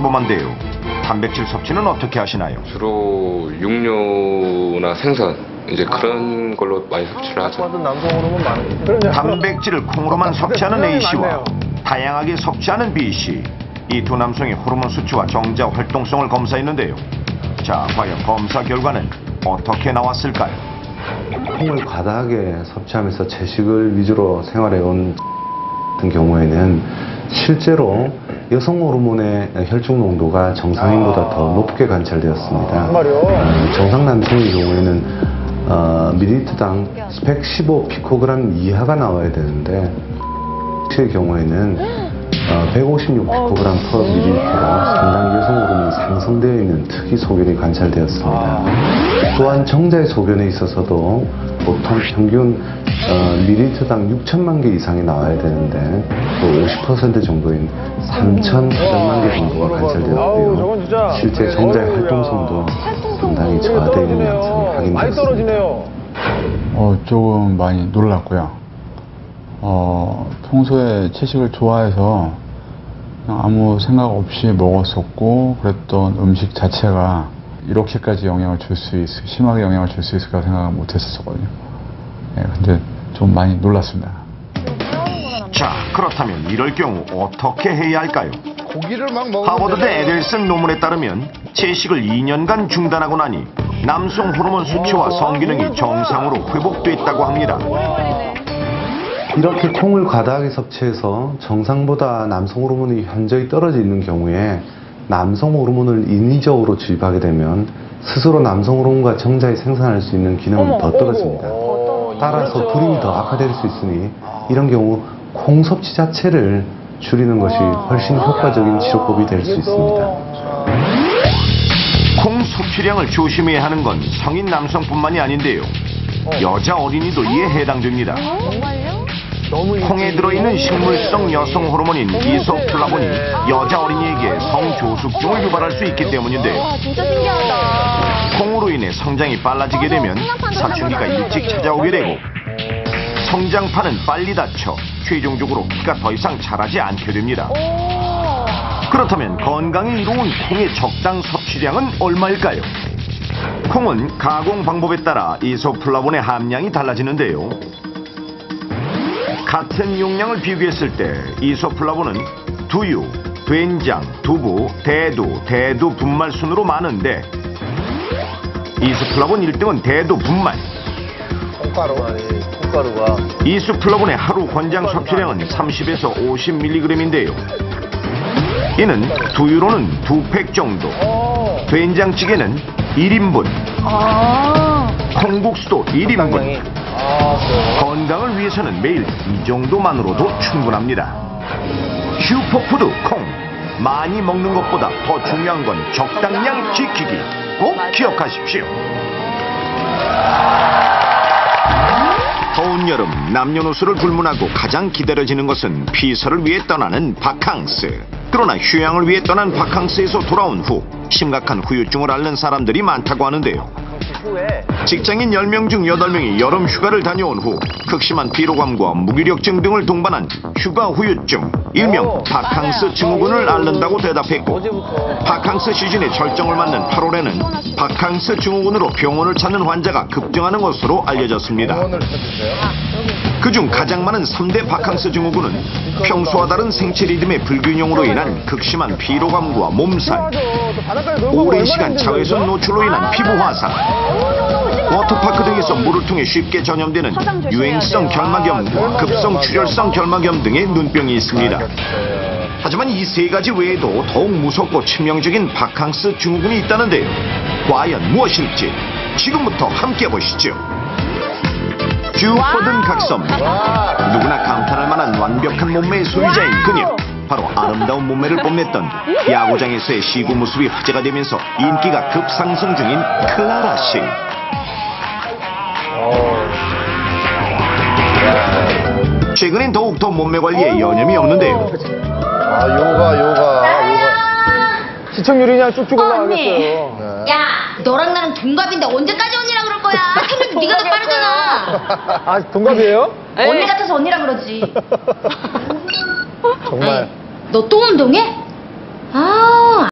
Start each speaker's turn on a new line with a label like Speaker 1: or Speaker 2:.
Speaker 1: 평범한데요. 단백질 섭취는 어떻게 하시나요?
Speaker 2: 주로 육류나 생선 이제 그런 걸로 많이 섭취를 하죠.
Speaker 3: 남성 호르몬 많은.
Speaker 1: 단백질을 콩으로만 섭취하는 A씨와 다양하게 섭취하는 B씨. 이 두 남성의 호르몬 수치와 정자 활동성을 검사했는데요. 자, 과연 검사 결과는 어떻게 나왔을까요?
Speaker 4: 콩을 과다하게 섭취하면서 채식을 위주로 생활해온 같은 경우에는 실제로 여성 호르몬의 혈중 농도가 정상인보다 더 높게 관찰되었습니다. 정상 남성의 경우에는 밀리리터당 115 피코그램 이하가 나와야 되는데 의 경우에는 156 피코그램 퍼 밀리리터로 상당히 여성 호르몬이 상승되어 있는 특이 소견이 관찰되었습니다. 또한 정자의 소견에 있어서도 보통 평균 밀리리터당 6천만 개 이상이 나와야 되는데 또 50% 정도인 3,900만 개 정도가 관찰되었고요. 실제 정자의 활동성도 상당히 저하되어 있는 양상이 확인되었습니다.
Speaker 5: 조금 많이 놀랐고요. 평소에 채식을 좋아해서 그냥 아무 생각 없이 먹었었고 그랬던 음식 자체가 이렇게까지 영향을 줄 수 심하게 영향을 줄 수 있을까 생각을 못 했었거든요. 근데 좀 많이 놀랐습니다.
Speaker 1: 자, 그렇다면 이럴 경우 어떻게 해야 할까요?
Speaker 3: 고기를 막 먹으면
Speaker 1: 하버드대 에델슨 논문에 따르면 채식을 2년간 중단하고 나니 남성 호르몬 수치와 성기능이 정상으로 회복됐다고 합니다.
Speaker 4: 이렇게 콩을 과다하게 섭취해서 정상보다 남성 호르몬이 현저히 떨어져 있는 경우에 남성 호르몬을 인위적으로 주입하게 되면 스스로 남성 호르몬과 정자에 생산할 수 있는 기능은 더 떨어집니다. 따라서 불임이 더 악화될 수 있으니 이런 경우 콩 섭취 자체를 줄이는 것이 훨씬 효과적인 치료법이 될 수 있습니다.
Speaker 1: 콩 섭취량을 조심해야 하는 건 성인 남성뿐만이 아닌데요. 여자 어린이도 이에 해당됩니다. 콩에 들어있는 식물성 여성 호르몬인 이소플라본이 여자 어린이에게 성조숙증을 유발할 수 있기 때문인데요.
Speaker 6: 진짜 신기하다.
Speaker 1: 콩으로 인해 성장이 빨라지게 되면 사춘기가 일찍 찾아오게 되고 성장판은 빨리 닫혀 최종적으로 키가 더 이상 자라지 않게 됩니다. 그렇다면 건강에 이로운 콩의 적당 섭취량은 얼마일까요? 콩은 가공 방법에 따라 이소플라본의 함량이 달라지는데요. 같은 용량을 비교했을 때 이소플라본은 두유, 된장, 두부, 대두 분말 순으로 많은데 이소플라본 1등은 대두 분말.
Speaker 3: 콩가루가.
Speaker 1: 이소플라본의 하루 권장 섭취량은 30에서 50mg인데요. 이는 두유로는 2팩 정도, 된장찌개는 1인분, 콩국수도 1인분. 건강을 위해서는 매일 이 정도만으로도 충분합니다. 슈퍼푸드 콩. 많이 먹는 것보다 더 중요한 건 적당량 지키기. 꼭 기억하십시오. 더운 여름 남녀노소를 불문하고 가장 기다려지는 것은 피서를 위해 떠나는 바캉스. 그러나 휴양을 위해 떠난 바캉스에서 돌아온 후 심각한 후유증을 앓는 사람들이 많다고 하는데요. 직장인 10명 중 8명이 여름 휴가를 다녀온 후 극심한 피로감과 무기력증 등을 동반한 휴가 후유증, 일명 바캉스 증후군을 앓는다고 대답했고, 바캉스 시즌의 절정을 맞는 8월에는 바캉스 증후군으로 병원을 찾는 환자가 급증하는 것으로 알려졌습니다. 그중 가장 많은 3대 바캉스 증후군은 평소와 다른 생체 리듬의 불균형으로 인한 극심한 피로감과 몸살, 오랜 시간 자외선 노출로 인한 피부 화상, 워터파크 등에서 물을 통해 쉽게 전염되는 유행성 결막염과 급성 출혈성 결막염 등의 눈병이 있습니다. 하지만 이 세 가지 외에도 더욱 무섭고 치명적인 바캉스 증후군이 있다는데요. 과연 무엇일지 지금부터 함께 보시죠. 쭉 뻗은 각선, 누구나 감탄할 만한 완벽한 몸매의 소유자인 그녀. 바로 아름다운 몸매를 뽐냈던 야구장에서의 시구 모습이 화제가 되면서 인기가 급상승 중인 클라라 씨. 최근엔 더욱더 몸매 관리에 여념이 없는데요.
Speaker 3: 요가. 시청률이 그냥 쭉쭉 올라가겠어요.
Speaker 6: 야, 너랑 나랑 동갑인데 언제까지 언니라 그럴 거야? 그래도 네가 더 빠르잖아.
Speaker 3: 아, 동갑이에요?
Speaker 6: 언니 같아서 언니라 그러지.
Speaker 3: 정말.
Speaker 6: 너 또 운동해? 아.